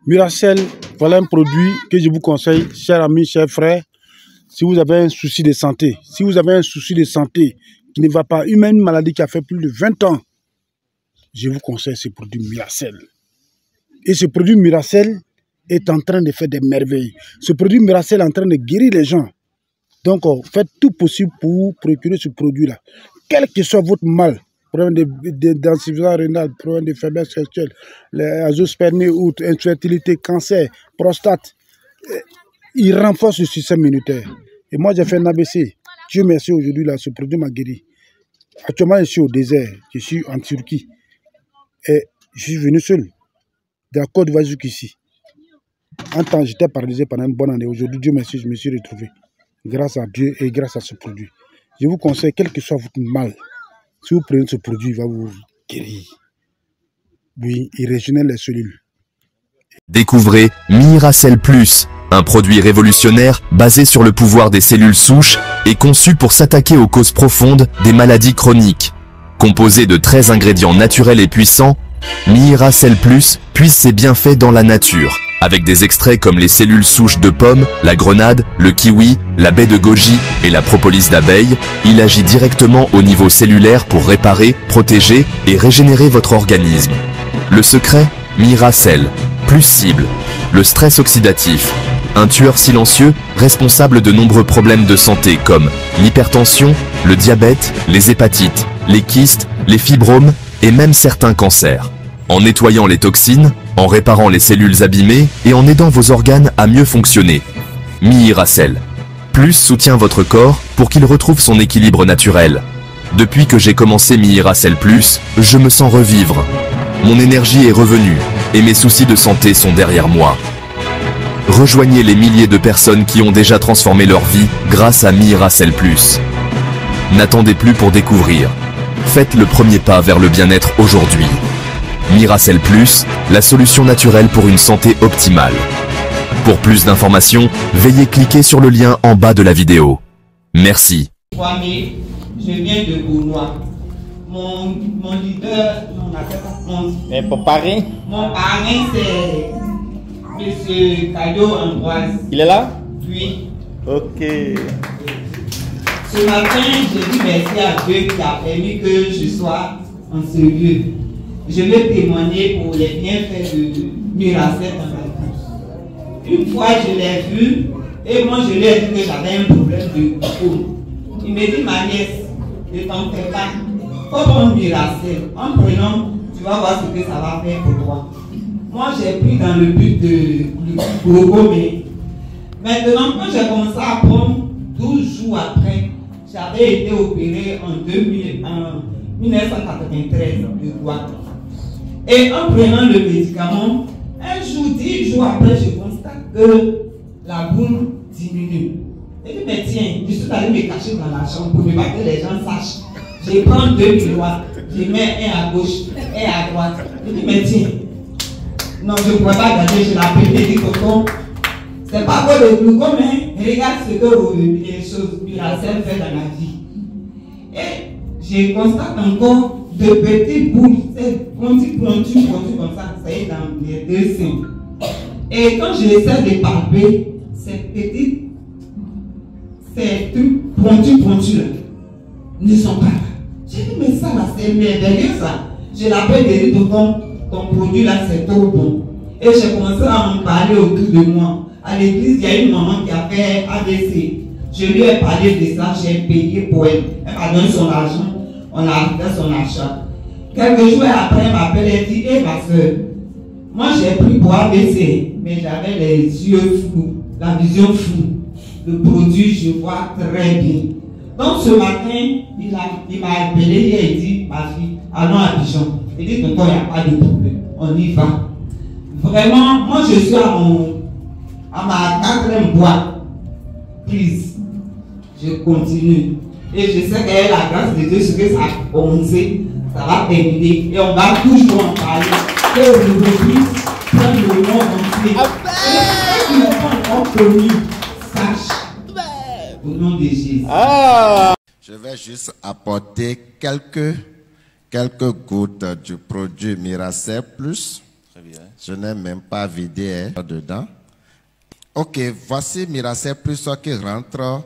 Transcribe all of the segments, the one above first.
Miracel, voilà un produit que je vous conseille, chers amis, chers frères. Si vous avez un souci de santé, qui ne va pas, une maladie qui a fait plus de 20 ans, je vous conseille ce produit Miracel. Et ce produit Miracel est en train de faire des merveilles. Ce produit Miracel est en train de guérir les gens. Donc, faites tout possible pour vous procurer ce produit-là. Quel que soit votre mal, problème d'insuffisance rénale, problème de faiblesse sexuelle, azoospermie, infertilité, cancer, prostate, il renforce le système immunitaire. Et moi, j'ai fait un ABC. Dieu merci, aujourd'hui, là, ce produit m'a guéri. Actuellement, je suis au désert, je suis en Turquie. Et je suis venu seul, de la Côte d'Ivoire jusqu'ici. En temps, j'étais paralysé pendant une bonne année. Aujourd'hui, Dieu merci, je me suis retrouvé. Grâce à Dieu et grâce à ce produit. Je vous conseille, quel que soit votre mal, si vous prenez ce produit, il va vous guérir. Oui, il régénère les cellules. Découvrez Miracel Plus, un produit révolutionnaire basé sur le pouvoir des cellules souches et conçu pour s'attaquer aux causes profondes des maladies chroniques. Composé de 13 ingrédients naturels et puissants, Miracel Plus puise ses bienfaits dans la nature, avec des extraits comme les cellules souches de pomme, la grenade, le kiwi, la baie de goji et la propolis d'abeille. Il agit directement au niveau cellulaire pour réparer, protéger et régénérer votre organisme. Le secret, Miracel, plus cible, le stress oxydatif, un tueur silencieux responsable de nombreux problèmes de santé comme l'hypertension, le diabète, les hépatites, les kystes, les fibromes et même certains cancers. En nettoyant les toxines, en réparant les cellules abîmées et en aidant vos organes à mieux fonctionner. Miracel Plus soutient votre corps pour qu'il retrouve son équilibre naturel. Depuis que j'ai commencé Miracel Plus, je me sens revivre. Mon énergie est revenue et mes soucis de santé sont derrière moi. Rejoignez les milliers de personnes qui ont déjà transformé leur vie grâce à Miracel Plus. N'attendez plus pour découvrir. Faites le premier pas vers le bien-être aujourd'hui. Miracel Plus, la solution naturelle pour une santé optimale. Pour plus d'informations, veuillez cliquer sur le lien en bas de la vidéo. Merci. Je viens de Gaulois. Mon leader, mais pour Paris? Mon parrain, c'est Monsieur Caillot Ambroise. Il est là? Oui. Ok. Ce matin, j'ai dit merci à Dieu qui a permis que je sois en ce lieu. Je vais témoigner pour les bienfaits de Miracel dans ma vie. Une fois, je l'ai vu et moi, je lui ai dit que j'avais un problème de peau. Il me dit, ma nièce, ne t'en fais pas. Faut prendre Miracel. En prenant, tu vas voir ce que ça va faire pour toi. Moi, j'ai pris dans le but de mais maintenant, quand j'ai commencé à prendre, 12 jours après, j'avais été opéré en 1993 de droite. Et en prenant le médicament, un jour, 10 jours après, je constate que la boule diminue. Je dis, mais tiens, je suis allé me cacher dans la chambre pour ne pas que les gens sachent. Je prends 2 miroirs, je mets un à gauche et à droite. Je dis, mais tiens, non, je ne pourrais pas garder, je l'appelle, je dis, tonton, c'est pas que le glucose, mais regarde ce que les choses Miracel fait dans la vie. Et je constate encore de petites boules, c'est pointues comme ça, ça y est dans les 2 seins. Et quand j'essaie de palper, ces petites, ces trucs pointus là, ne sont pas là. J'ai dit, mais ça là, c'est merveilleux ça. Je l'appelle et dit, tonton, ton produit là, c'est trop bon. Et j'ai commencé à en parler autour de moi. À l'église, il y a une maman qui a fait AVC. Je lui ai parlé de ça, j'ai payé pour elle. Elle m'a donné son argent, on a fait son achat. Quelques jours après, elle m'appelle et dit, hé ma soeur, moi j'ai pris pour AVC, mais j'avais les yeux flous, la vision floue. Le produit, je vois très bien. Donc ce matin, il m'a appelé et il dit, ma fille, allons à Abidjan. Il dit, tonton, il n'y a pas de problème, on y va. Vraiment, moi je suis à ma 4e boîte. Please, je continue. Et je sais que la grâce de Dieu, ce que ça a commencé, ça va terminer. Et on va toujours en parler. Et aujourd'hui, prendre le monde entier. Et ceux qui n'ont pas encore connu, sache. Au nom de Jésus. Je vais juste apporter quelques gouttes du produit Miracel Plus. Je n'ai même pas vidé dedans. Ok, voici Miracel Plus qui rentre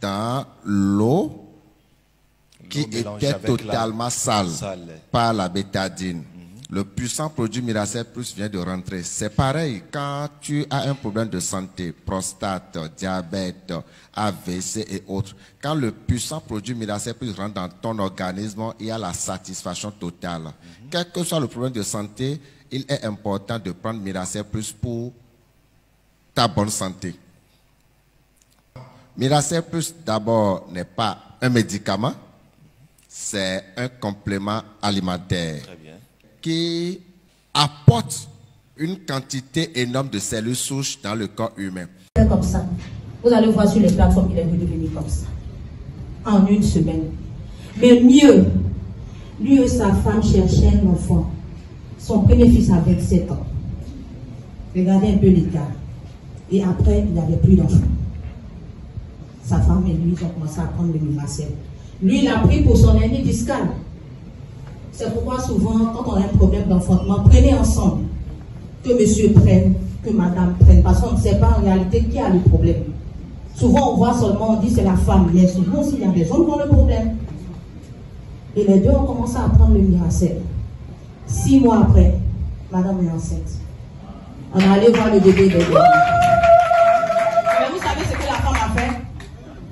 dans l'eau qui était totalement sale par la bétadine. Le puissant produit Miracel Plus vient de rentrer. C'est pareil quand tu as un problème de santé, prostate, diabète, AVC et autres. Quand le puissant produit Miracel Plus rentre dans ton organisme, il y a la satisfaction totale. Quel que soit le problème de santé, il est important de prendre Miracel Plus pour ta bonne santé. Miracel Plus d'abord n'est pas un médicament, c'est un complément alimentaire qui apporte une quantité énorme de cellules souches dans le corps humain. Comme ça, vous allez voir sur les plateformes, il est redevenu comme ça, en une semaine. Mais mieux, lui et sa femme cherchaient un enfant. Son premier fils avait 7 ans. Regardez un peu l'écart. Et après, il n'y avait plus d'enfant. Sa femme et lui, ils ont commencé à prendre le Miracel. Lui, il a pris pour son hernie discale. C'est pourquoi souvent, quand on a un problème d'enfantement, prenez ensemble. Que monsieur prenne, que madame prenne. Parce qu'on ne sait pas en réalité qui a le problème. Souvent, on voit seulement, on dit c'est la femme. Mais souvent aussi, il y a des hommes qui ont le problème. Et les deux ont commencé à prendre le Miracel. 6 mois après, madame est enceinte. On est allé voir le bébé des deux. Mais vous savez ce que la femme a fait?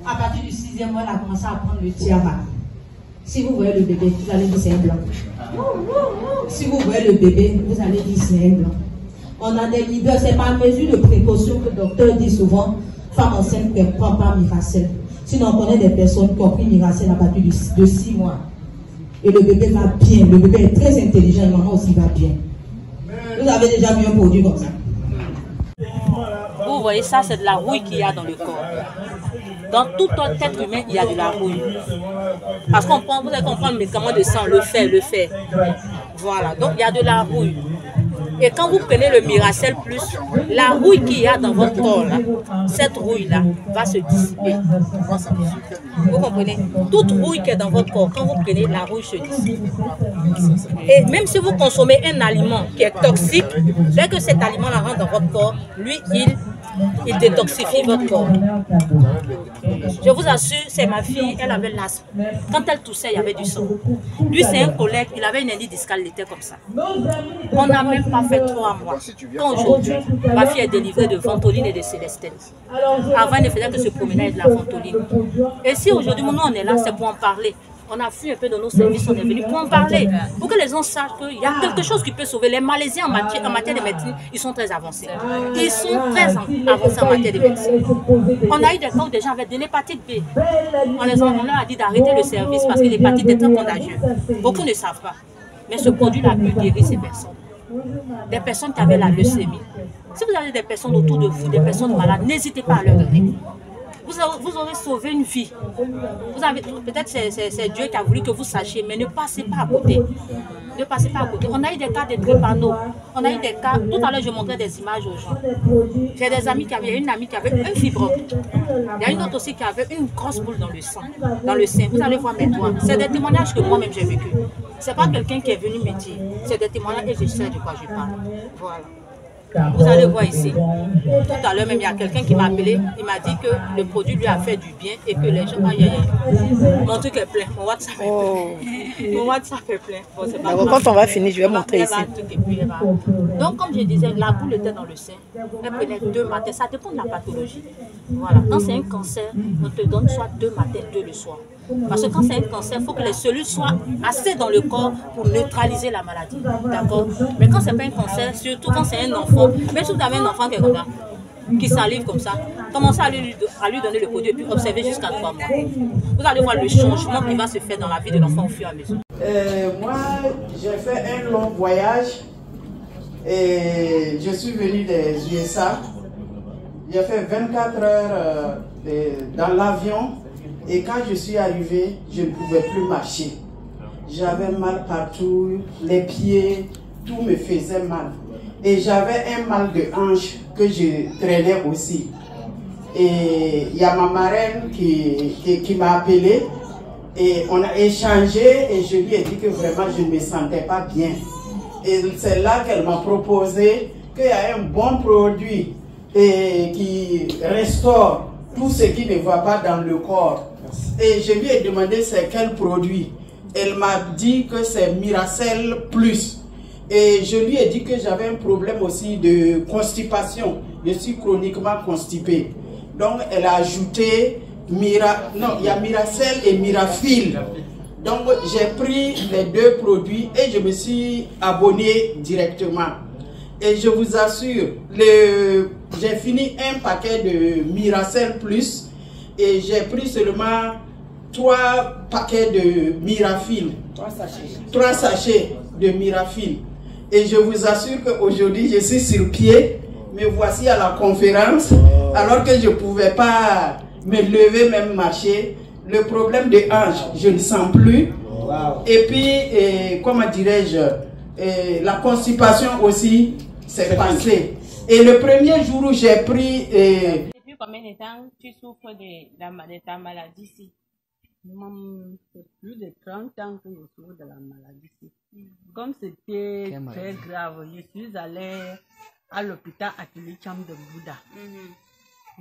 À partir du 6e mois, elle a commencé à prendre le tiara. Si vous voyez le bébé, vous allez dire c'est un blanc. Si vous voyez le bébé, vous allez dire c'est un blanc. On a des leaders, c'est par mesure de précaution que le docteur dit souvent, femme enceinte ne prend pas Miracel. Sinon, on connaît des personnes qui ont pris Miracel à partir de 6 mois. Et le bébé va bien, le bébé est très intelligent, maman aussi va bien. Vous avez déjà vu un produit comme ça? Vous voyez, ça c'est de la rouille qu'il y a dans le corps. Dans tout être humain, il y a de la rouille. Parce qu'on prend, vous allez comprendre le médicament de sang, le fer. Voilà, donc il y a de la rouille. Et quand vous prenez le Miracel Plus, la rouille qu'il y a dans votre corps, là, cette rouille-là va se dissiper. Vous comprenez? Toute rouille qui est dans votre corps, quand vous prenez, la rouille se dissipe. Et même si vous consommez un aliment qui est toxique, dès que cet aliment-là rentre dans votre corps, lui, il détoxifie votre corps. Je vous assure, c'est ma fille, elle avait l'asthme. Quand elle toussait, il y avait du sang. Lui, c'est un collègue, il avait une hernie discale, il était comme ça. On n'a même pas fait 3 mois. Quand aujourd'hui, ma fille est délivrée de Ventoline et de Célestine. Avant, elle ne faisait que se promener avec de la Ventoline. Et si aujourd'hui, nous, on est là, c'est pour en parler. On a fui un peu de nos services, on est venu pour en parler, pour que les gens sachent qu'il y a quelque chose qui peut sauver. Les Malaisiens en matière de médecine, ils sont très avancés. Ils sont très avancés en matière de médecine. On a eu des cas où des gens avaient de l'hépatite B. On leur a dit d'arrêter le service parce que l'hépatite est très contagieuse. Beaucoup ne savent pas. Mais ce produit-là a pu guérir ces personnes. Des personnes qui avaient la leucémie. Si vous avez des personnes autour de vous, des personnes malades, n'hésitez pas à leur donner. Vous aurez sauvé une vie. Peut-être c'est Dieu qui a voulu que vous sachiez, mais ne passez pas à côté. Ne passez pas à côté. On a eu des cas de drépano. On a eu des cas. Tout à l'heure, je montrais des images aux gens. J'ai des amis qui avaient, il y a une amie qui avait un fibrome. Il y a une autre aussi qui avait une grosse boule dans le sang, dans le sein. Vous allez voir mes doigts. C'est des témoignages que moi-même j'ai vécu. C'est pas quelqu'un qui est venu me dire. C'est des témoignages et je sais de quoi je parle. Voilà. Vous allez voir ici, tout à l'heure même, il y a quelqu'un qui m'a appelé, il m'a dit que le produit lui a fait du bien et que les gens... Mon truc est plein, mon WhatsApp est plein. Mon WhatsApp est plein. Bon, alors, quand on va finir, je vais montrer ici. Donc, comme je disais, la boule était dans le sein. Elle prenait 2 matins, ça dépend de la pathologie. Voilà. Quand c'est un cancer, on te donne soit 2 matins, 2 le soir. Parce que quand c'est un cancer, il faut que les cellules soient assez dans le corps pour neutraliser la maladie. D'accord? Mais quand ce n'est pas un cancer, surtout quand c'est un enfant, même si vous avez un enfant qui est comme ça, qui salive comme ça, commencez à lui donner le produit et puis observez jusqu'à 3 mois. Vous allez voir le changement qui va se faire dans la vie de l'enfant au fur et à mesure. Moi, j'ai fait un long voyage et je suis venu des USA. J'ai fait 24 heures dans l'avion. Et quand je suis arrivée, je ne pouvais plus marcher. J'avais mal partout, les pieds, tout me faisait mal. Et j'avais un mal de hanche que je traînais aussi. Et il y a ma marraine qui m'a appelé et on a échangé et je lui ai dit que vraiment je ne me sentais pas bien. Et c'est là qu'elle m'a proposé qu'il y a un bon produit et qui restaure tout ce qui ne va pas dans le corps. Et je lui ai demandé c'est quel produit. Elle m'a dit que c'est Miracel Plus. Et je lui ai dit que j'avais un problème aussi de constipation. Je suis chroniquement constipé. Donc elle a ajouté il y a Miracel et Mirafil. Donc j'ai pris les deux produits et je me suis abonné directement. Et je vous assure, j'ai fini un paquet de Miracel Plus et j'ai pris seulement 3 paquets de Mirafil. 3 sachets de Mirafil. Et je vous assure qu'aujourd'hui, je suis sur pied. Me voici à la conférence, alors que je ne pouvais pas me lever, même marcher. Le problème de hanche, je ne sens plus. Wow. Et puis, comment dirais-je, la constipation aussi, c'est passé. Et le premier jour où j'ai pris... Depuis combien de temps tu souffres de ta maladie ici? C'est plus de 30 ans que je souffre de la maladie ici. Comme c'était très grave, je suis allée à l'hôpital Atilicham de Bouddha.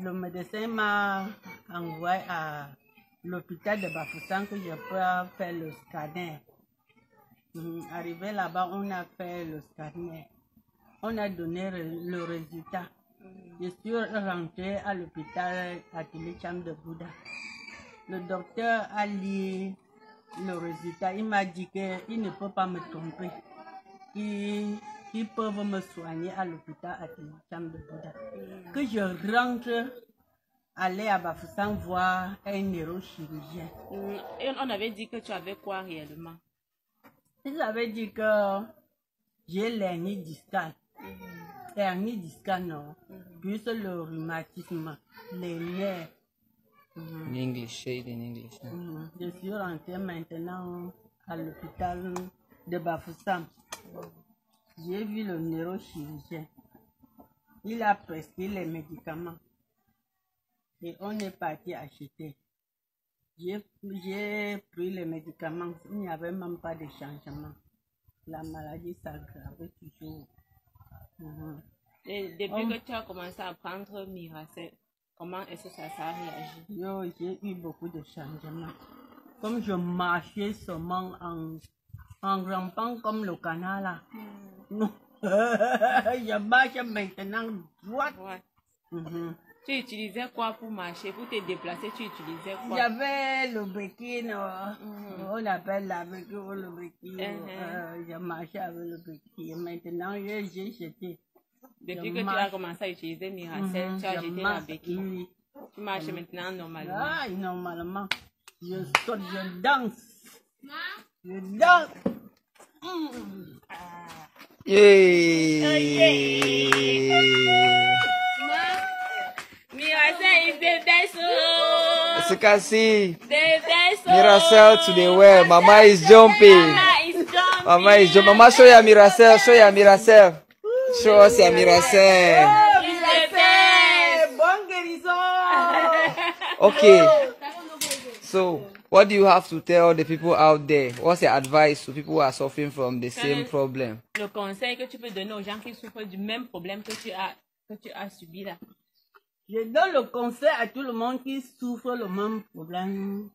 Le médecin m'a envoyé à l'hôpital de Bafoussam que je peux faire le scanner. Arrivé là-bas, on a fait le scanner. On a donné le résultat. Je suis rentrée à l'hôpital Atilicham de Bouddha. Le docteur a lu le résultat. Il m'a dit qu'il ne peut pas me tromper. Ils peuvent me soigner à l'hôpital Atilicham de Bouddha. Que je rentre, aller à Bafoussam voir un neurochirurgien. Et on avait dit que tu avais quoi réellement? Ils avaient dit que j'ai l'hernie discale. L'hernie discale, non. Plus le rhumatisme, les nerfs. In English, say it in English. Je suis rentrée maintenant à l'hôpital de Bafoussam. J'ai vu le neurochirurgien. Il a prescrit les médicaments. Et on est parti acheter. J'ai pris les médicaments. Il n'y avait même pas de changement. La maladie s'aggravait toujours. Et depuis que tu as commencé à prendre Miracel, comment est-ce que ça a réagi? J'ai eu beaucoup de changements. Comme je marchais seulement en rampant comme le canard là. Je marche maintenant droite. Tu utilisais quoi pour marcher, pour te déplacer? Tu utilisais quoi? J'avais le béquille, on appelle la béquille ou le béquille. Je marchais avec le béquille. Maintenant, j'ai jeté. Depuis que tu as commencé à utiliser Miracel, tu as jeté la béquille. Tu marches maintenant normalement. Ah, normalement. Je saute, je danse. Je danse. Miracel is the best. As you can see, Miracel to the well. Mama is jumping. Mama is jumping. Mama, show ya Miracel. Show ya Miracel. Show us ya Miracel. Okay. So, what do you have to tell the people out there? What's your advice to people who are suffering from the same problem? Le conseil que tu peux donner aux gens qui souffrent du même problème que tu as subi là. Je donne le conseil à tout le monde qui souffre le même problème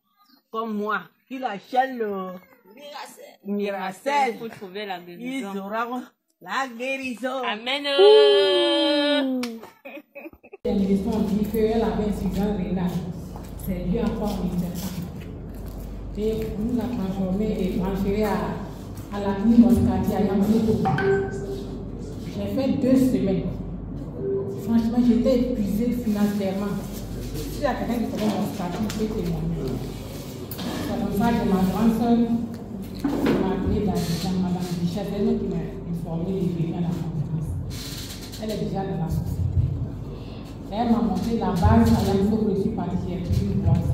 comme moi, qui achète le Miracel pour trouver la guérison. Ils auront la guérison. Amen. Les médecins ont dit qu'elle avait insuffisance rénale. C'est dû encore une certaine. Et nous l'a transformé et transféré à la clinique hospitalière à Yamamoto. J'ai fait 2 semaines. Franchement, j'étais épuisée financièrement. Si la quelqu'un qui connaît mon statut, peut témoigner. C'est comme ça que ma grande soeur m'a appelé Madame Bichat, c'est elle qui m'a informé de venir à la conférence. Elle est déjà dans la société. Elle m'a montré la base à la fois que je suis partie, j'ai pris une boîte.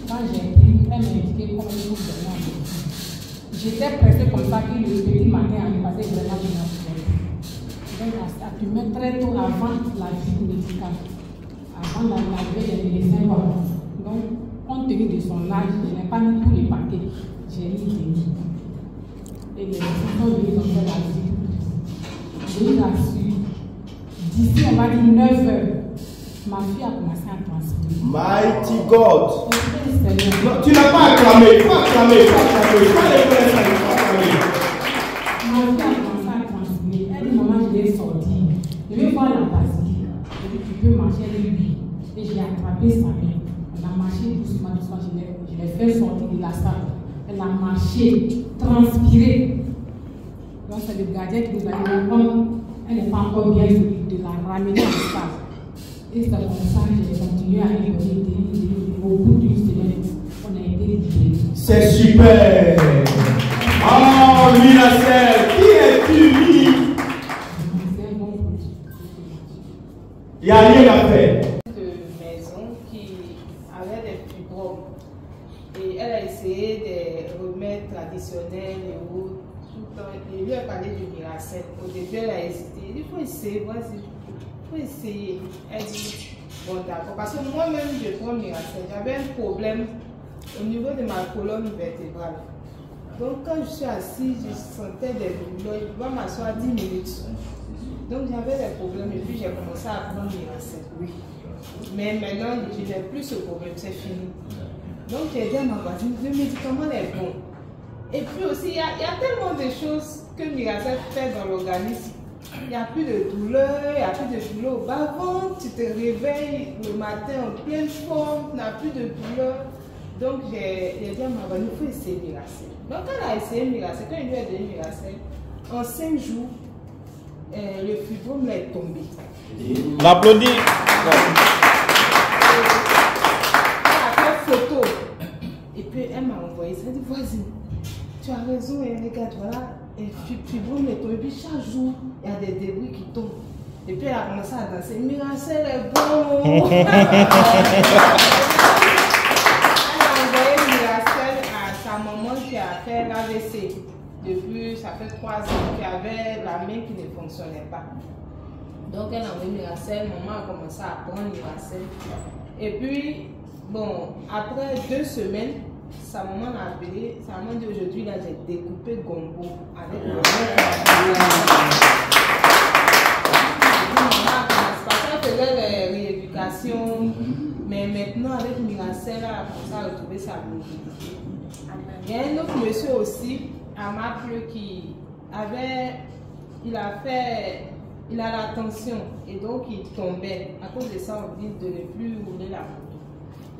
Quand j'ai pris, elle m'a indiqué comment il faut donner. J'étais pressée comme ça que le petit matin, elle passait vraiment une affaire. Donc, tu mets très tôt avant la visite médicale, avant l'arrivée des médecins. Donc, compte tenu de son âge, je n'ai pas mis tous les paquets, j'ai mis des. et les institutions de l'Église ont fait la visite. Je vous assure, d'ici on va dire 9 heures, ma fille a commencé à transpirer. Mighty God. Non, tu n'as pas acclamé, il faut acclamer, il faut acclamer, il faut aller faire ça, il faut acclamer. Ma fille a commencé à transpirer. Elle dit, maman, je l'ai sorti. Je vais voir la basilique. Je dis, tu peux marcher avec lui. Et j'ai attrapé sa main. Elle a marché doucement, doucement. Je l'ai fait sortir de la salle. Elle a marché, transpiré. Donc c'est le gardien qui nous a dit, comme elle n'est pas encore bien de la ramener en salle. Et c'est comme ça que j'ai continué à lui donner au bout d'une semaine. On a été libérés. C'est super. Oh, Miracel, qui es-tu? Il n'y a rien à faire. De maison qui avait des fibromes. Et elle a essayé des remèdes traditionnels et autres. Tout le temps. Et lui a parlé de Miracel. Au début, elle a hésité. Il faut essayer, vas-y. Il faut essayer. Elle dit, bon d'accord. Parce que moi-même, je prends Miracel. J'avais un problème au niveau de ma colonne vertébrale. Donc quand je suis assise, je sentais des douleurs. Je pouvais m'asseoir 10 minutes. Donc j'avais des problèmes et puis j'ai commencé à prendre Miracel. Oui. Mais maintenant, je n'ai plus ce problème, c'est fini. Donc j'ai dit à ma voisine, le médicament est bon. Et puis aussi, il y a tellement de choses que Miracel fait dans l'organisme. Il n'y a plus de douleur, il n'y a plus de douleur. Avant, tu te réveilles le matin en pleine forme, tu n'as plus de douleur. Donc j'ai dit à ma voisine, il faut essayer Miracel. Donc elle a essayé Miracel, quand il lui a donné Miracel, en 5 jours, le fibrome est tombé. On applaudit. Elle a fait photo. Et puis elle m'a envoyé ça. Elle dit, voisine, tu as raison, et regarde, voilà, le fibrome est tombé. Puis chaque jour, il y a des débris qui tombent. Et puis elle a commencé à danser. Miracel est bon. Elle a envoyé Miracel à sa maman qui a fait l'AVC. Depuis, ça fait 3 ans qu'il y avait la main qui ne fonctionnait pas. Donc elle a envoyé Miracel, maman a commencé à prendre Miracel. Et puis, bon, après 2 semaines, sa maman l'a appelé, sa maman dit aujourd'hui, là j'ai découpé gombo avec ma maman. Elle faisait des rééducations, mais maintenant avec Miracel, elle a commencé à retrouver sa mobilité. Il y a un autre monsieur aussi, à Maple, qui avait, il a la tension et donc il tombait. À cause de ça, on dit de ne plus rouler la moto.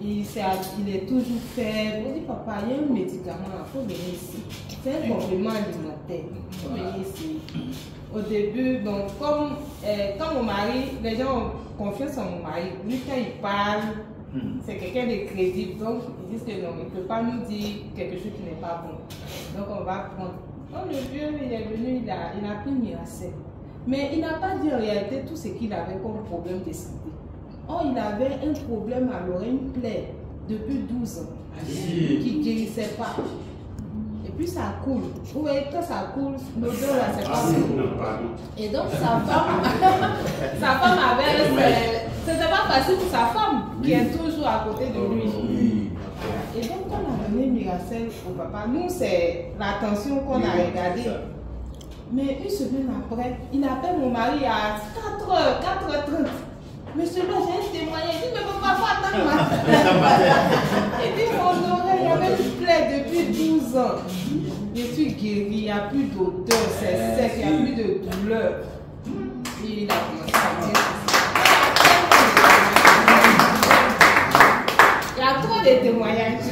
Il est toujours faible. On dit, papa, il y a un médicament, il faut venir ici. C'est un complément alimentaire. Il faut venir ici. Au début, donc, comme quand mon mari, les gens ont confiance en mon mari, lui quand il parle, c'est quelqu'un de crédible, donc ils disent que non, il ne peut pas nous dire quelque chose qui n'est pas bon. Donc on va prendre. Donc le vieux, il est venu, il a pris Miracel. Mais il n'a pas dit en réalité tout ce qu'il avait comme problème de santé. Or, il avait un problème à l'oreille, une plaie, depuis 12 ans, qui ne guérissait pas. Et puis ça coule. Vous voyez, quand ça coule, l'odeur là, c'est pas bon. Et donc sa femme avait... C'était pas facile pour sa femme, qui est toujours à côté de lui. Et donc, quand on a donné Miracel au papa, nous, c'est la tension qu'on a regardée. Mais une semaine après, il appelle mon mari à 4h, 4h30. Monsieur, là, j'ai un témoignage. Il dit, mais mon papa, attends-moi. Et puis, mon oreille, il y avait une plaie depuis 12 ans. Je suis guéri, il n'y a plus d'odeur, c'est sec, il n'y a plus de douleur. Et il a commencé à dire. Il y a trop de témoignages.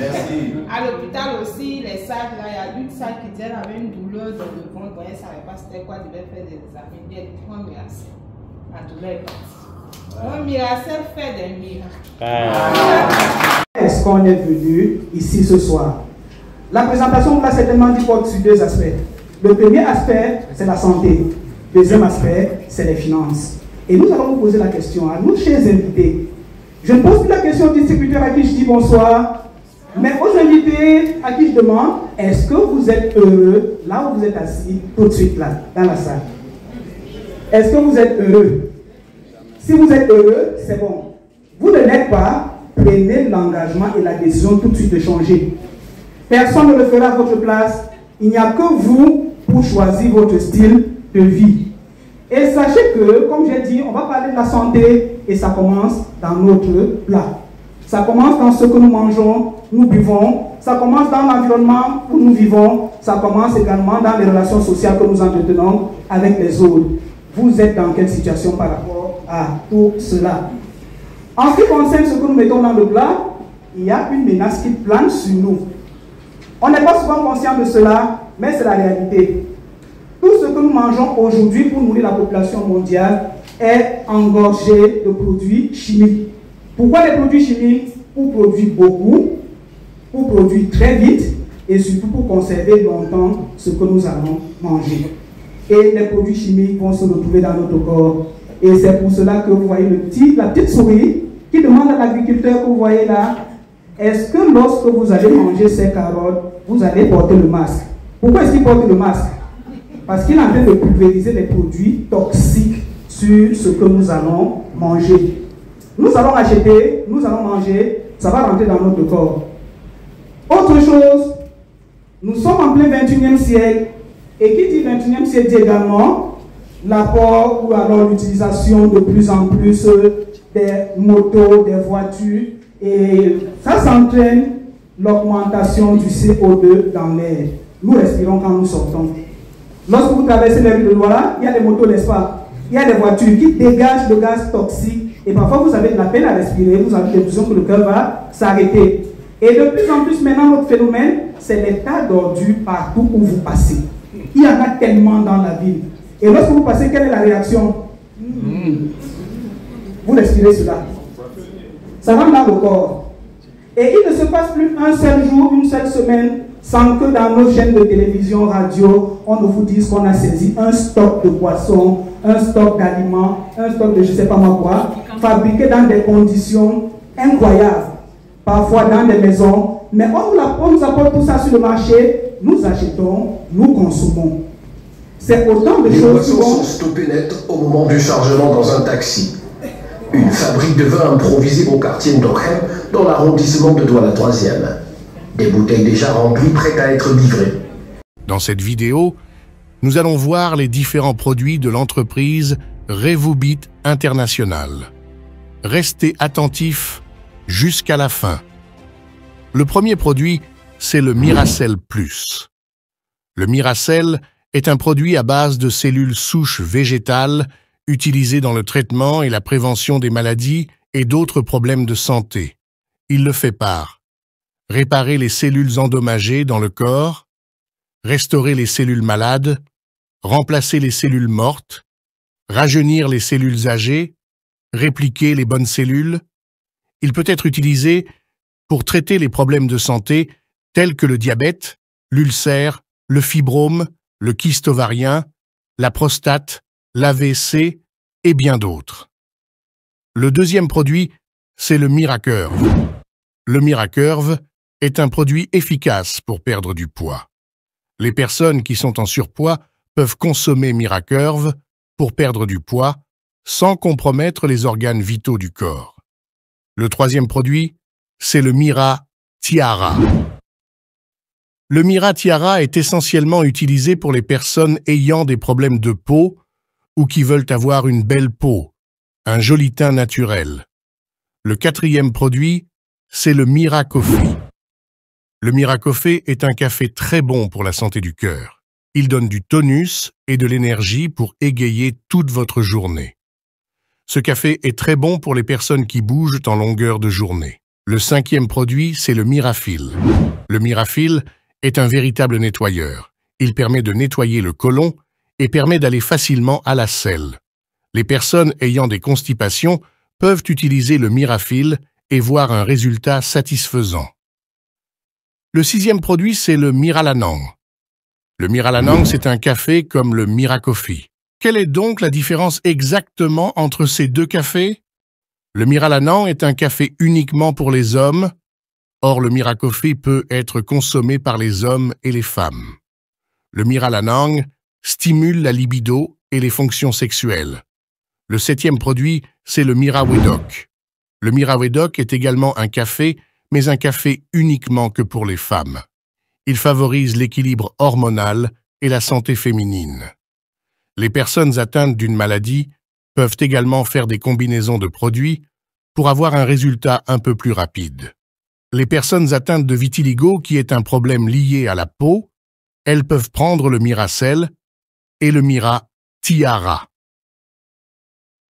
À l'hôpital aussi, les sacs, là, il y a une sac qui disait qu'elle avait une douleur dans le ventre. Elle ne savait pas c'était quoi, elle devait faire des examens. Elle prend Miracel. La douleur est partie. Donc, Miracel fait des miracles. Est-ce qu'on est venu ici ce soir? La présentation va certainement dire porte sur 2 aspects. Le premier aspect, c'est la santé. Le deuxième aspect, c'est les finances. Et nous allons vous poser la question à nous, chers invités. Je ne pose plus la question au distributeur à qui je dis bonsoir, mais aux invités à qui je demande, est-ce que vous êtes heureux là où vous êtes assis, tout de suite là, dans la salle? Est-ce que vous êtes heureux? Si vous êtes heureux, c'est bon. Vous ne l'êtes pas, prenez l'engagement et la décision tout de suite de changer. Personne ne le fera à votre place. Il n'y a que vous pour choisir votre style de vie. Et sachez que, comme j'ai dit, on va parler de la santé et ça commence dans notre plat. Ça commence dans ce que nous mangeons, nous buvons, ça commence dans l'environnement où nous vivons, ça commence également dans les relations sociales que nous entretenons avec les autres. Vous êtes dans quelle situation par rapport à tout cela? En ce qui concerne ce que nous mettons dans le plat, il y a une menace qui plane sur nous. On n'est pas souvent conscient de cela, mais c'est la réalité. Tout ce que nous mangeons aujourd'hui pour nourrir la population mondiale est engorgé de produits chimiques. Pourquoi les produits chimiques? Pour produire beaucoup, pour produire très vite et surtout pour conserver longtemps ce que nous allons manger. Et les produits chimiques vont se retrouver dans notre corps. Et c'est pour cela que vous voyez la petite souris qui demande à l'agriculteur que vous voyez là, est-ce que lorsque vous allez manger ces carottes, vous allez porter le masque? Pourquoi est-ce qu'il porte le masque? Parce qu'il est en train de pulvériser les produits toxiques sur ce que nous allons manger. Nous allons acheter, nous allons manger, ça va rentrer dans notre corps. Autre chose, nous sommes en plein 21e siècle, et qui dit 21e siècle dit également l'apport ou alors l'utilisation de plus en plus des motos, des voitures, et ça s'entraîne l'augmentation du CO2 dans l'air. Nous respirons quand nous sortons. Lorsque vous traversez les rues de Douala, il y a des motos, n'est-ce pas? Il y a des voitures qui dégagent le gaz toxique et parfois vous avez de la peine à respirer, vous avez l'impression que le cœur va s'arrêter. Et de plus en plus maintenant, notre phénomène, c'est les tas d'ordures partout où vous passez. Il y en a tellement dans la ville. Et lorsque vous passez, quelle est la réaction? Vous respirez cela. Ça rentre dans le corps. Et il ne se passe plus un seul jour, une seule semaine, sans que dans nos chaînes de télévision, radio, on ne vous dise qu'on a saisi un stock de poissons, un stock d'aliments, un stock de je ne sais pas moi quoi, fabriqué dans des conditions incroyables, parfois dans des maisons, mais on nous apporte tout ça sur le marché, nous achetons, nous consommons. C'est autant de choses. Les poissons sont stoppés net au moment du chargement dans un taxi. Une fabrique de vin improvisée au quartier Ndokhem, dans l'arrondissement de Douala 3e. Des bouteilles déjà remplies, prêtes à être livrées. Dans cette vidéo, nous allons voir les différents produits de l'entreprise Revubit International. Restez attentifs jusqu'à la fin. Le premier produit, c'est le Miracell Plus. Le Miracell est un produit à base de cellules souches végétales utilisé dans le traitement et la prévention des maladies et d'autres problèmes de santé. Il le fait par réparer les cellules endommagées dans le corps, restaurer les cellules malades, remplacer les cellules mortes, rajeunir les cellules âgées, répliquer les bonnes cellules. Il peut être utilisé pour traiter les problèmes de santé tels que le diabète, l'ulcère, le fibrome, le kyste ovarien, la prostate, l'AVC et bien d'autres. Le deuxième produit, c'est le Miracurve. Le Miracurve est un produit efficace pour perdre du poids. Les personnes qui sont en surpoids peuvent consommer Miracurve pour perdre du poids sans compromettre les organes vitaux du corps. Le troisième produit, c'est le Mira Tiara. Le Mira Tiara est essentiellement utilisé pour les personnes ayant des problèmes de peau ou qui veulent avoir une belle peau, un joli teint naturel. Le quatrième produit, c'est le Mira Coffee. Le Mira Coffee est un café très bon pour la santé du cœur. Il donne du tonus et de l'énergie pour égayer toute votre journée. Ce café est très bon pour les personnes qui bougent en longueur de journée. Le cinquième produit, c'est le Mirafil. Le Mirafil est un véritable nettoyeur. Il permet de nettoyer le côlon et permet d'aller facilement à la selle. Les personnes ayant des constipations peuvent utiliser le Mirafil et voir un résultat satisfaisant. Le sixième produit, c'est le Miralanang. Le Miralanang, c'est un café comme le Mira Coffee. Quelle est donc la différence exactement entre ces deux cafés? Le Miralanang est un café uniquement pour les hommes. Or, le Mira Coffee peut être consommé par les hommes et les femmes. Le Miralanang stimule la libido et les fonctions sexuelles. Le septième produit, c'est le Mirawedok. Le Mirawedok est également un café, mais un café uniquement que pour les femmes. Il favorise l'équilibre hormonal et la santé féminine. Les personnes atteintes d'une maladie peuvent également faire des combinaisons de produits pour avoir un résultat un peu plus rapide. Les personnes atteintes de vitiligo, qui est un problème lié à la peau, elles peuvent prendre le Miracel et le Mira-Tiara.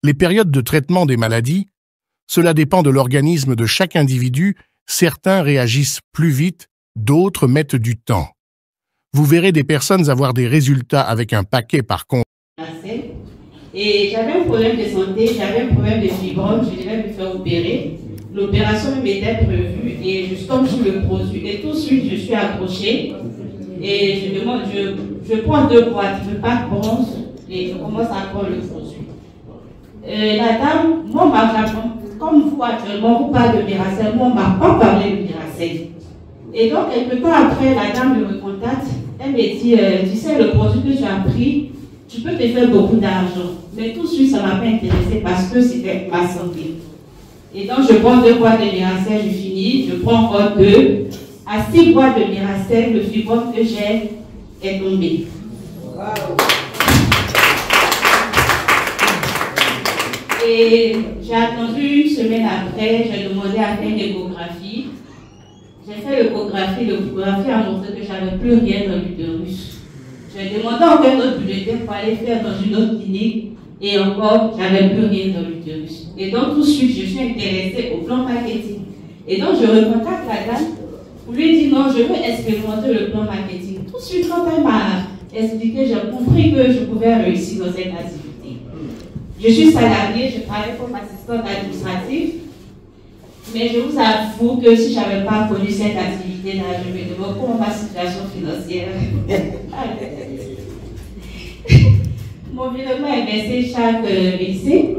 Les périodes de traitement des maladies, cela dépend de l'organisme de chaque individu. Certains réagissent plus vite, d'autres mettent du temps. Vous verrez des personnes avoir des résultats avec un paquet par contre. Et j'avais un problème de santé, j'avais un problème de fibrome, je devais me faire opérer. L'opération m'était prévue et je tombe sur le produit. Et tout de suite, je suis accrochée et je demande, je prends 2 boîtes, je pack bronze et je commence à prendre le produit. La dame, moi, comme vous actuellement, vous parlez de Miracel, moi, on ne m'a pas parlé de Miracel. Et donc, quelques temps après, la dame me recontacte, elle me dit, tu sais, le produit que tu as pris, tu peux te faire beaucoup d'argent. Mais tout de suite, ça ne m'a pas intéressé parce que c'était ma santé. Et donc, je prends 2 boîtes de Miracel, je finis, je prends encore 2. À 6 boîtes de Miracel, le fibrome que j'ai est tombé. Wow. Et j'ai attendu 1 semaine après, j'ai demandé à faire une échographie. J'ai fait l'échographie a montré que j'avais plus rien dans l'utérus. J'ai demandé encore un autre bulletin pour aller faire dans une autre clinique et encore, j'avais plus rien dans l'utérus. Et donc tout de suite, je suis intéressée au plan marketing. Et donc je recontacte la dame pour lui dire non, je veux expérimenter le plan marketing. Tout de suite, quand elle m'a expliqué, j'ai compris que je pouvais réussir dans cette activité. Je suis salariée, je travaille comme assistante administrative, mais je vous avoue que si je n'avais pas connu cette activité-là, je me demande comment ma situation financière. Mon virement est versé chaque 25.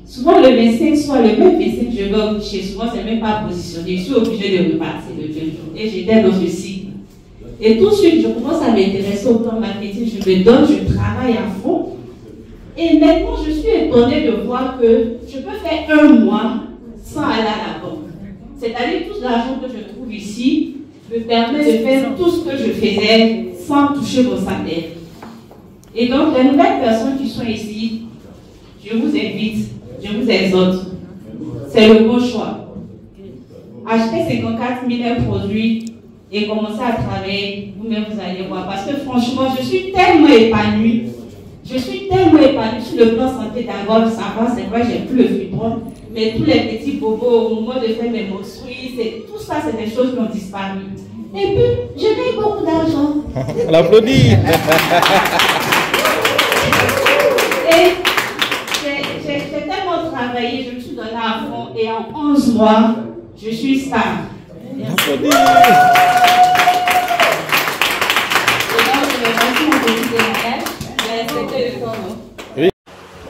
Souvent, le 25 soit le même 25 que je vais au guichet. Souvent, ce n'est même pas positionné. Je suis obligée de repartir le 20 jours. Et j'étais dans ce cycle. Et tout de suite, je commence à m'intéresser au plan marketing. Je me donne, je travaille à fond. Et maintenant, je suis étonnée de voir que je peux faire 1 mois sans aller à la banque. C'est-à-dire tout l'argent que je trouve ici me permet de faire tout ce que je faisais sans toucher mon salaire. Et donc, les nouvelles personnes qui sont ici, je vous invite, je vous exhorte. C'est le bon choix. Achetez 54 000 produits et commencez à travailler. Vous-même, vous allez voir. Parce que franchement, je suis tellement épanouie. Je suis tellement épanouie sur le plan santé d'abord, de savoir, c'est vrai, j'ai plus le fibrome, mais tous les petits bobos au moment de faire mes menstrues, tout ça, c'est des choses qui ont disparu. Et puis, je gagne beaucoup d'argent. On l'applaudit. Et j'ai tellement travaillé, je me suis donné à fond, et en 11 mois, je suis star. Applaudis. Oui.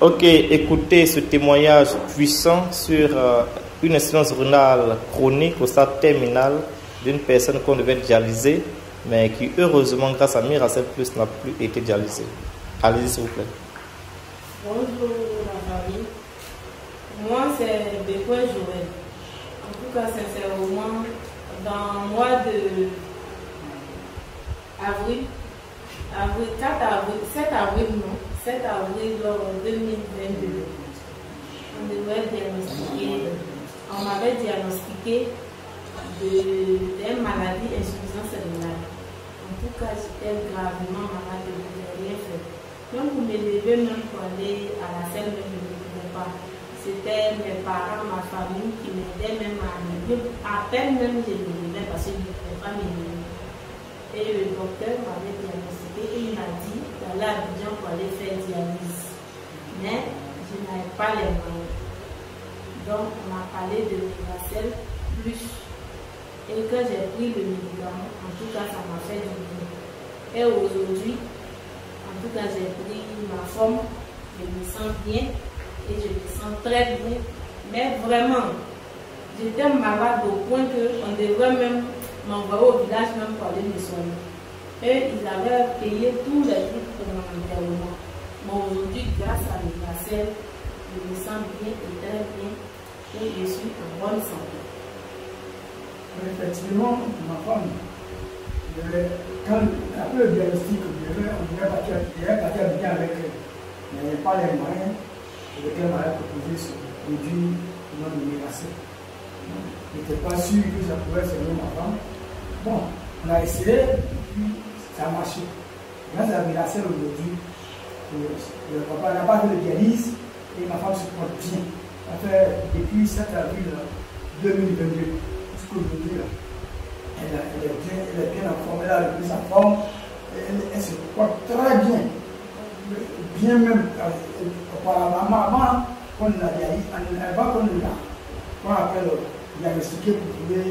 Ok, écoutez ce témoignage puissant sur une insuffisance rénale chronique au stade terminal d'une personne qu'on devait dialyser, mais qui heureusement, grâce à Miracel Plus, n'a plus été dialysée. Allez-y, s'il vous plaît. Bonjour la famille. Moi, c'est Bécois Joël. En tout cas, sincèrement, dans le mois de avril, 7 avril 2022, on m'avait diagnostiqué d'une maladie insuffisance rénale. En tout cas, j'étais gravement malade, je ne pouvais rien faire. Donc, pour me lever même pour aller à la scène, je ne pouvais pas. C'était mes parents, ma famille qui m'aidaient même à me lever. À peine même je me levais parce que je ne pouvais pas me lever. Et le docteur m'avait diagnostiqué et il m'a dit d'aller à Abidjan pour aller faire dialyse. Mais je n'avais pas les moyens. Donc on m'a parlé de Miracel Plus. Et quand j'ai pris le médicament, en tout cas ça m'a fait du bien. Et aujourd'hui, en tout cas j'ai pris ma forme, je me sens bien et je me sens très bien. Mais vraiment, j'étais malade au point qu'on devrait même m'envoyer au village même pour aller me soigner. Et ils avaient payé tous les trucs pour mon enterrement. Mais aujourd'hui, grâce à Miracel, je me sens bien et très bien et je suis en bonne santé. Effectivement, ma femme, Quand après le diagnostic, on est parti habiter avec mais pas les moyens avec lesquels on avait proposé ce produit non de Miracel. Je n'étais pas sûr que ça pouvait servir ma femme. Bon, on a essayé, puis ça a marché. Grâce à Miracel aujourd'hui, le papa n'a pas fait de dialyse et ma femme se porte bien. Ça fait depuis 7 avril 2022 jusqu'aujourd'hui. Elle est bien en forme, elle a repris sa forme, elle se porte très bien. Bien même, auparavant, avant qu'on l'a dialyse, avant qu'on appelle diagnostiquer pour trouver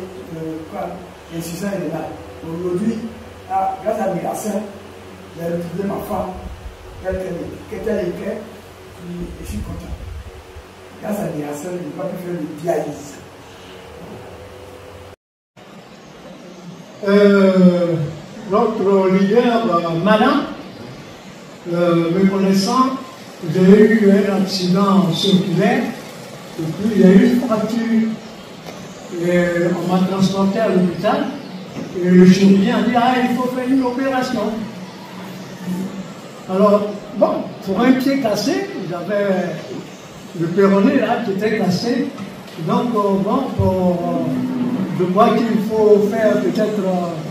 l'insuffisance rénale. Aujourd'hui, grâce à Miracel, j'ai retrouvé ma femme telle qu'elle était, et je suis content. Grâce à Miracel, je n'ai pas pu faire de dialyse. Notre leader, Madame, me connaissant, j'ai eu un accident circulaire, et puis il y a eu une fracture. Et on m'a transporté à l'hôpital, et le chirurgien a dit, ah, il faut faire une opération. Alors, bon, pour un pied cassé, j'avais le péroné là qui était cassé, donc bon, je crois qu'il faut faire peut-être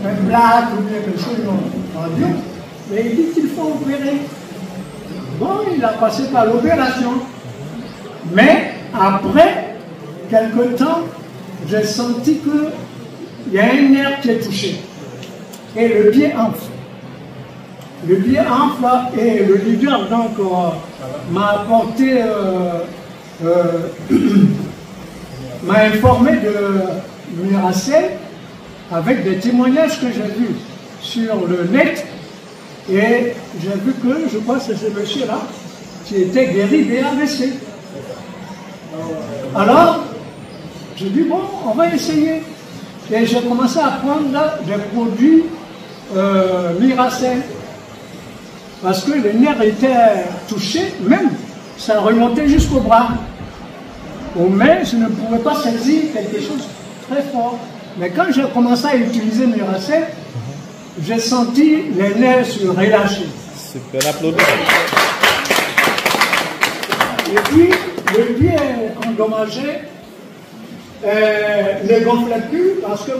un plaque ou bien quelque chose en radio, mais il dit qu'il faut opérer. Bon, il a passé par l'opération. Mais après, quelque temps, j'ai senti qu'il y a un nerf qui est touché. Et le pied enfle. Le pied enfle et le leader donc m'a apporté, m'a informé de Miracel avec des témoignages que j'ai vus sur le net, et j'ai vu que, je crois que c'est ce monsieur-là qui était guéri des AVC. Alors, j'ai dit, bon, on va essayer. Et j'ai commencé à prendre des produits Miracel, parce que les nerfs étaient touchés, même, ça remontait jusqu'au bras. Aux mains, je ne pouvais pas saisir quelque chose très fort. Mais quand j'ai commencé à utiliser Miracel, j'ai senti les nerfs se relâcher. Super, applaudissements. Et puis, le pied endommagé ne gonflait plus parce que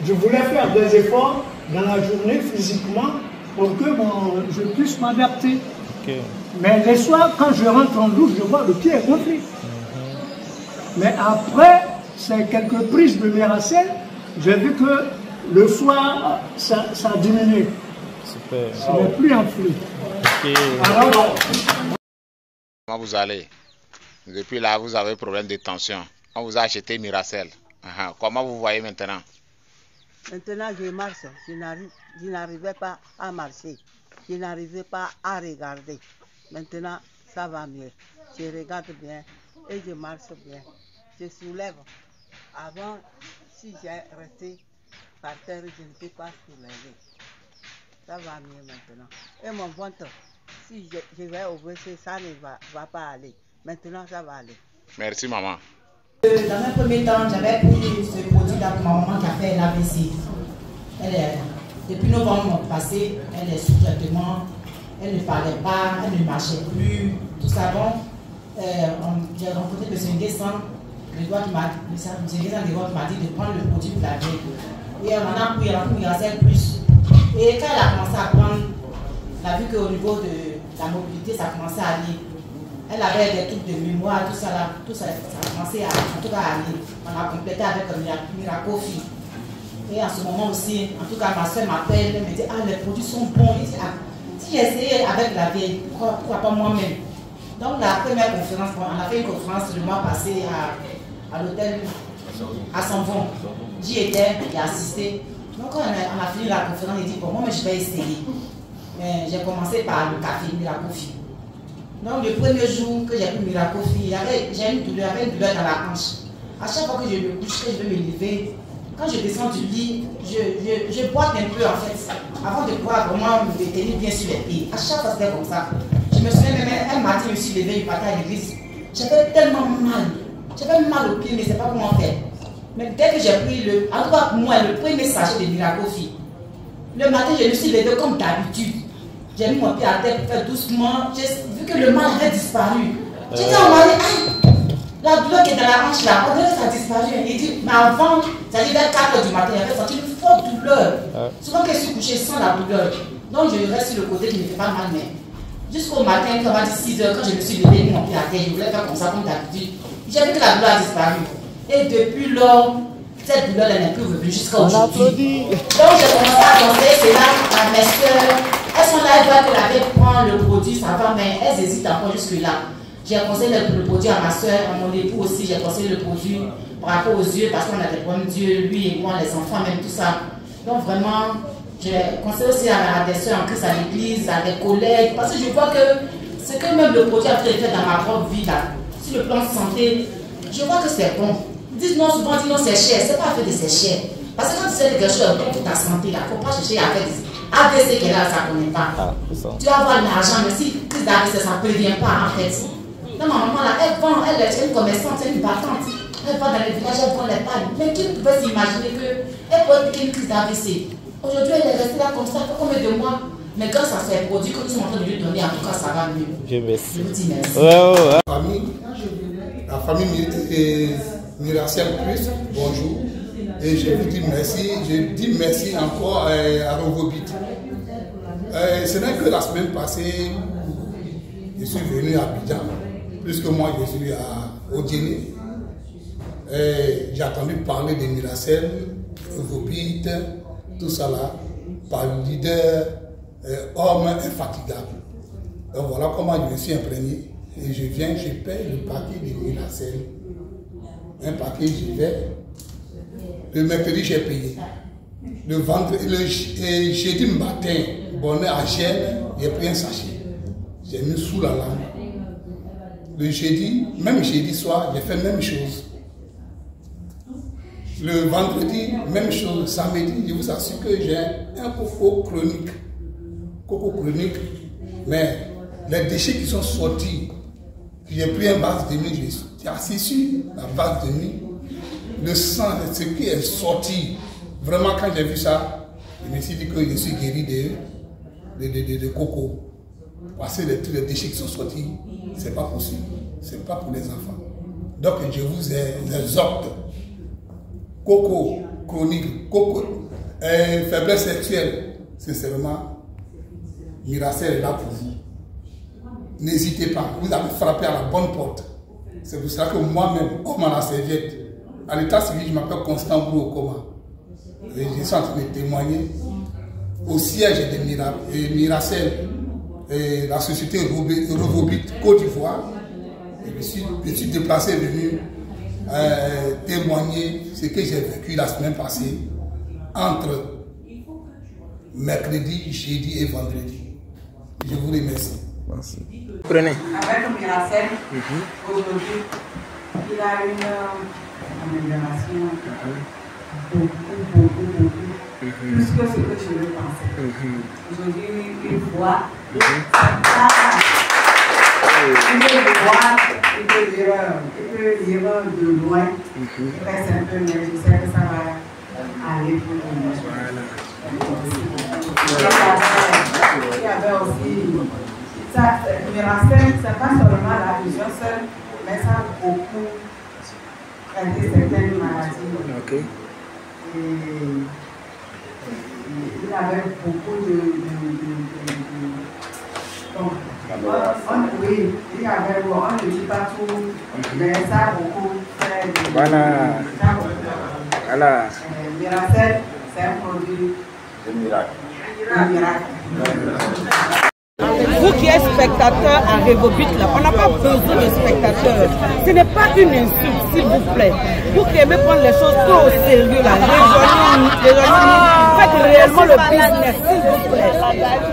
je voulais faire des efforts dans la journée physiquement pour que je puisse m'adapter. Okay. Mais les soirs, quand je rentre en douche, je vois le pied est gonflé. Mais après, c'est quelques prises de Miracel, j'ai vu que le soir, ça a diminué. Super. Ça n'est plus enflé. Okay. Alors, comment vous allez? Depuis là, vous avez problème de tension. On vous a acheté Miracel. Comment vous voyez maintenant? Maintenant, je marche. Je n'arrivais pas à marcher. Je n'arrivais pas à regarder. Maintenant, ça va mieux. Je regarde bien et je marche bien. Je soulève. Avant, si j'ai resté par terre, je ne peux pas soulever. Ça va mieux maintenant. Et mon ventre, si je vais au WC, ça ne va pas aller. Maintenant, ça va aller. Merci, maman. Dans un premier temps, j'avais pris ce produit là pour ma maman qui a fait l'AVC. Depuis novembre passé, elle est sous traitement, elle ne parlait pas, elle ne marchait plus, tout ça. Bon, j'ai rencontré M. Nguessan, le doigt qui m'a dit de prendre le produit pour la vie. Et on en a pris Miracel plus. Et quand elle a commencé à prendre, on a vu qu'au niveau de la mobilité, ça commençait à aller. Elle avait des trucs de mémoire, tout ça là, ça a commencé à aller. On a complété avec Miracofi. Et en ce moment aussi, en tout cas, ma soeur m'appelle, elle me dit, ah, les produits sont bons. Je dis, ah, si j'ai essayé avec la vieille, pourquoi pas moi-même? Donc la première conférence, on a fait une conférence le mois passé à l'hôtel à Sanvon. J'y étais, j'ai assisté. Donc quand on a fini la conférence, j'ai dit, bon, moi je vais essayer. J'ai commencé par le café Miracofi. Donc le premier jour que j'ai pris Miracofi, j'ai une douleur dans la hanche. À chaque fois que je me couche, que je vais me lever, quand je descends du lit, je boite un peu en fait, avant de pouvoir vraiment me tenir bien sur les pieds. À chaque fois c'était comme ça. Je me souviens même, elle m'a dit, je me suis levée, je partais à l'église. J'avais tellement mal. J'avais mal au pied, mais je ne sais pas comment faire. Mais dès que j'ai pris en tout cas pour moi, le premier sachet de Miracofi, Le matin, je me suis levée comme d'habitude. J'ai mis mon pied à terre pour faire doucement. J'ai vu que le mal avait disparu. J'ai dit à mon mari, la douleur qui est dans la hanche là, on dirait que ça a disparu. Il dit, mais avant, ça dit vers 4 h du matin, il avait senti une forte douleur. Souvent quand je suis couchée sans la douleur. Donc je reste sur le côté qui ne fait pas mal, mais jusqu'au matin, quand on m'a dit 6 h, quand je me suis levée, mon pied à terre, je voulais faire comme ça, comme d'habitude. J'ai vu que la douleur a disparu. Et depuis lors, cette douleur n'est plus revenue jusqu'à aujourd'hui. Donc j'ai commencé à conseiller cela à mes soeurs. Elles sont là, elles voient que la vieille prend le produit, ça va, mais elles hésitent encore jusque-là. J'ai conseillé le produit à ma soeur, à mon époux aussi, j'ai conseillé le produit par rapport aux yeux, parce qu'on a des problèmes d'yeux, lui et moi, les enfants, même tout ça. Donc vraiment, j'ai conseillé aussi à des soeurs en Christ à l'église, à des collègues, parce que je vois que ce que même le produit a fait dans ma propre vie, là, sur le plan de santé, je vois que c'est bon. Ils disent non, souvent, ils disent non, c'est cher, c'est pas fait de c'est cher. Parce que quand tu sais que quelque chose est bon pour ta santé, il ne faut pas chercher à faire des AVC qu'elle a, ça ne connaît pas. Tu vas avoir de l'argent, mais si crise d'AVC, ça ne prévient pas en fait. Donc ma maman là, elle vend, elle est une commerçante, c'est une battante. Elle va dans les villages, elle vend les palmes. Mais qui pouvait s'imaginer qu'elle pourrait piquer une crise d'AVC? Aujourd'hui, elle est restée là comme ça, fait combien de mois? Mais grâce à ces produits que nous sommes en train de lui donner, en tout cas, ça va mieux. Je merci. Je vous dis merci. La famille Miracel Plus, bonjour. Et je vous dis merci. Je dis merci encore à Revobit. Ce n'est que la semaine passée, je suis venu à Abidjan. Plus que moi, je suis à Odjéné. J'ai entendu parler de Miracel, Revobit, tout ça là, par le leader, homme infatigable. Donc voilà comment je me suis imprégné. Et je viens, je paie le paquet de Miracel. Un paquet, j'y vais. Le mercredi, j'ai payé. Le vendredi, le jeudi matin, bonnet à Gênes, j'ai pris un sachet. J'ai mis sous la lampe. Le jeudi, même jeudi soir, j'ai fait la même chose. Le vendredi, même chose. Samedi, je vous assure que j'ai un coco chronique. Coco chronique. Mais les déchets qui sont sortis, j'ai pris un vase de nuit, j'ai assis sur la vase de nuit. Le sang, ce qui est sorti, vraiment quand j'ai vu ça, je me suis dit que je suis guéri de coco. Parce que tous les déchets qui sont sortis, ce n'est pas possible. Ce n'est pas pour les enfants. Donc je vous exhorte. Coco chronique, coco, faiblesse sexuelle, sincèrement, Miracel est là pour vous. N'hésitez pas, vous avez frappé à la bonne porte. C'est pour ça que moi-même, homme à la serviette, à l'état civil, je m'appelle Constant Brou Okoma. Et je suis en train de témoigner au siège de Miracel, et la société Revobit Côte d'Ivoire. Je suis déplacé, venu témoigner ce que j'ai vécu la semaine passée entre mercredi, jeudi et vendredi. Je vous remercie. Merci. Prenez. Avec Miracel, aujourd'hui, il a une amélioration beaucoup. Plus que ce que je le pensais. Aujourd'hui, il voit. Il peut lire de loin. Il reste un peu, mais je sais que ça va aller pour nous. Il y avait aussi. Miracel, ce n'est pas seulement la vision seule, mais ça a beaucoup traité certaines maladies. Okay. Et il avait beaucoup oui, il y avait, on ne dit pas tout, mais ça a beaucoup fait. Voilà. Voilà. Miracel, c'est un produit de miracle. Un miracle. Vous qui êtes spectateur à Revobit, on n'a pas besoin de spectateurs. Ce n'est pas une insulte, s'il vous plaît. Vous qui aimez prendre les choses trop au sérieux, là, faites réellement le business, s'il vous plaît.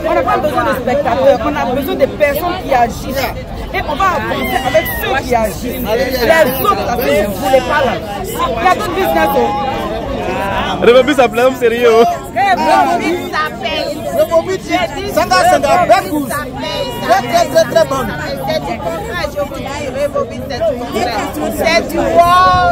On n'a pas besoin de spectateurs, on a besoin de personnes qui agissent. Et on va avancer avec ceux qui agissent. Les autres, là, si vous ne voulez pas là. Il y a d'autres business. Revobit, ça plaît, sérieux. Revobit, ça paye. Revobit, c'est un bel goût. Très bon. C'est du contrat, je vous dis. Revobit, c'est du contrat. C'est du wow.